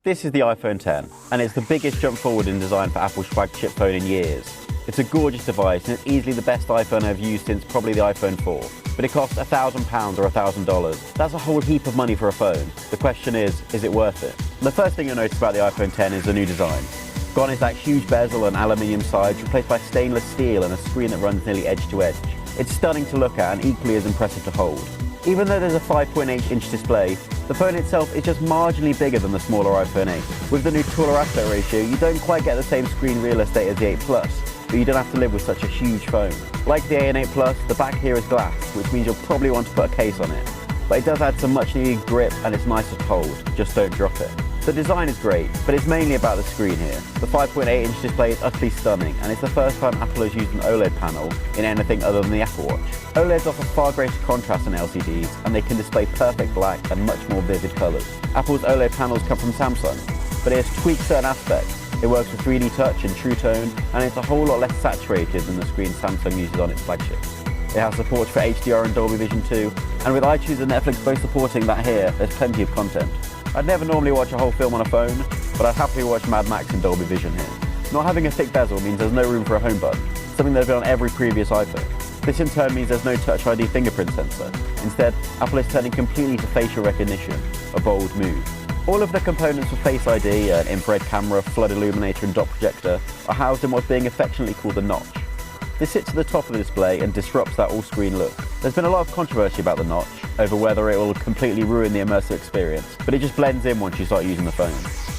This is the iPhone X, and it's the biggest jump forward in design for Apple's flagship phone in years. It's a gorgeous device, and it's easily the best iPhone I've used since probably the iPhone 4. But it costs £1,000 or $1,000. That's a whole heap of money for a phone. The question is it worth it? The first thing you'll notice about the iPhone X is the new design. Gone is that huge bezel and aluminium sides, replaced by stainless steel and a screen that runs nearly edge to edge. It's stunning to look at and equally as impressive to hold. Even though there's a 5.8-inch display, the phone itself is just marginally bigger than the smaller iPhone 8. With the new taller aspect ratio, you don't quite get the same screen real estate as the 8 Plus, but you don't have to live with such a huge phone. Like the 8 and 8 Plus, the back here is glass, which means you'll probably want to put a case on it. But it does add some much needed grip and it's nicer to hold, just don't drop it. The design is great, but it's mainly about the screen here. The 5.8-inch display is utterly stunning, and it's the first time Apple has used an OLED panel in anything other than the Apple Watch. OLEDs offer far greater contrast than LCDs, and they can display perfect black and much more vivid colours. Apple's OLED panels come from Samsung, but it has tweaked certain aspects. It works with 3D touch and True Tone, and it's a whole lot less saturated than the screen Samsung uses on its flagships. It has support for HDR and Dolby Vision too, and with iTunes and Netflix both supporting that here, there's plenty of content. I'd never normally watch a whole film on a phone, but I'd happily watch Mad Max in Dolby Vision here. Not having a thick bezel means there's no room for a home button, something that's been on every previous iPhone. This in turn means there's no Touch ID fingerprint sensor. Instead, Apple is turning completely to facial recognition, a bold move. All of the components for Face ID, an infrared camera, flood illuminator and dot projector, are housed in what's being affectionately called the notch. This sits at the top of the display and disrupts that all-screen look. There's been a lot of controversy about the notch, over whether it will completely ruin the immersive experience, but it just blends in once you start using the phone.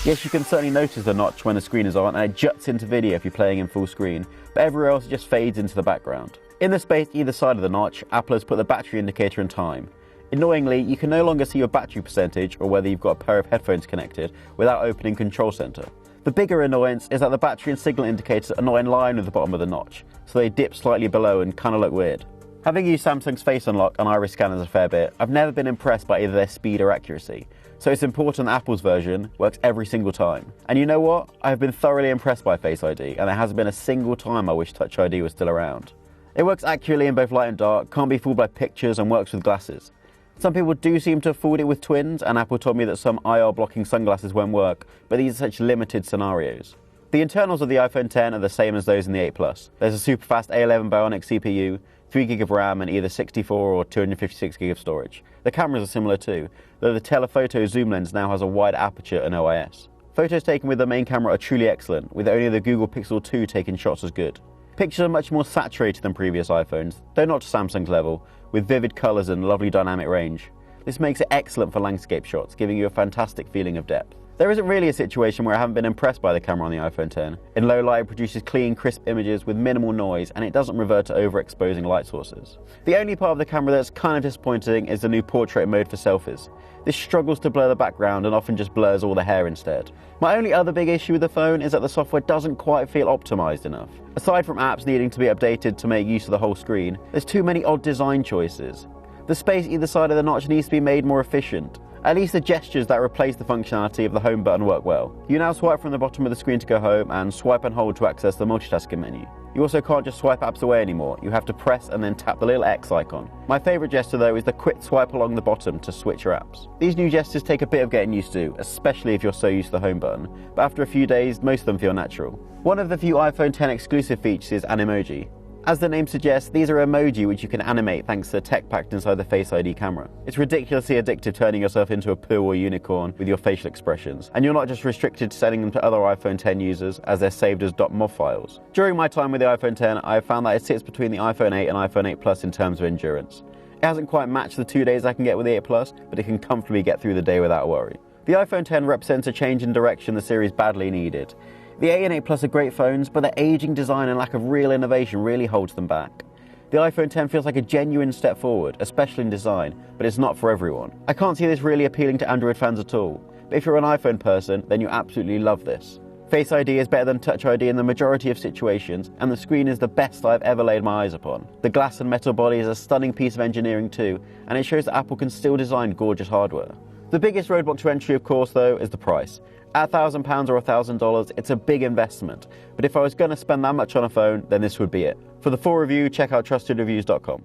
Yes, you can certainly notice the notch when the screen is on, and it juts into video if you're playing in full screen, but everywhere else it just fades into the background. In the space either side of the notch, Apple has put the battery indicator and time. Annoyingly, you can no longer see your battery percentage or whether you've got a pair of headphones connected without opening Control Center. The bigger annoyance is that the battery and signal indicators are not in line with the bottom of the notch, so they dip slightly below and kind of look weird. Having used Samsung's Face Unlock and iris scanners a fair bit, I've never been impressed by either their speed or accuracy, so it's important that Apple's version works every single time. And you know what? I have been thoroughly impressed by Face ID, and there hasn't been a single time I wish Touch ID was still around. It works accurately in both light and dark, can't be fooled by pictures, and works with glasses. Some people do seem to have fooled it with twins, and Apple told me that some IR-blocking sunglasses won't work, but these are such limited scenarios. The internals of the iPhone X are the same as those in the 8 Plus. There's a super fast A11 Bionic CPU, 3GB of RAM and either 64 or 256GB of storage. The cameras are similar too, though the telephoto zoom lens now has a wide aperture and OIS. Photos taken with the main camera are truly excellent, with only the Google Pixel 2 taking shots as good. Pictures are much more saturated than previous iPhones, though not to Samsung's level, with vivid colours and lovely dynamic range. This makes it excellent for landscape shots, giving you a fantastic feeling of depth. There isn't really a situation where I haven't been impressed by the camera on the iPhone X. In low light, it produces clean, crisp images with minimal noise, and it doesn't revert to overexposing light sources. The only part of the camera that's kind of disappointing is the new portrait mode for selfies. This struggles to blur the background and often just blurs all the hair instead. My only other big issue with the phone is that the software doesn't quite feel optimized enough. Aside from apps needing to be updated to make use of the whole screen, there's too many odd design choices. The space either side of the notch needs to be made more efficient. At least the gestures that replace the functionality of the home button work well. You now swipe from the bottom of the screen to go home and swipe and hold to access the multitasking menu. You also can't just swipe apps away anymore, you have to press and then tap the little X icon. My favourite gesture though is the quick swipe along the bottom to switch your apps. These new gestures take a bit of getting used to, especially if you're so used to the home button, but after a few days most of them feel natural. One of the few iPhone X exclusive features is Animoji. As the name suggests, these are emoji which you can animate thanks to the tech packed inside the Face ID camera. It's ridiculously addictive turning yourself into a poo or unicorn with your facial expressions, and you're not just restricted to sending them to other iPhone X users as they're saved as .mov files. During my time with the iPhone X, I have found that it sits between the iPhone 8 and iPhone 8 Plus in terms of endurance. It hasn't quite matched the 2 days I can get with the 8 Plus, but it can comfortably get through the day without worry. The iPhone X represents a change in direction the series badly needed. The 8 and 8 Plus are great phones, but their aging design and lack of real innovation really holds them back. The iPhone X feels like a genuine step forward, especially in design, but it's not for everyone. I can't see this really appealing to Android fans at all, but if you're an iPhone person, then you absolutely love this. Face ID is better than Touch ID in the majority of situations, and the screen is the best I've ever laid my eyes upon. The glass and metal body is a stunning piece of engineering too, and it shows that Apple can still design gorgeous hardware. The biggest roadblock to entry, of course, though, is the price. At £1,000 or $1,000, it's a big investment, but if I was going to spend that much on a phone, then this would be it. For the full review, check out trustedreviews.com.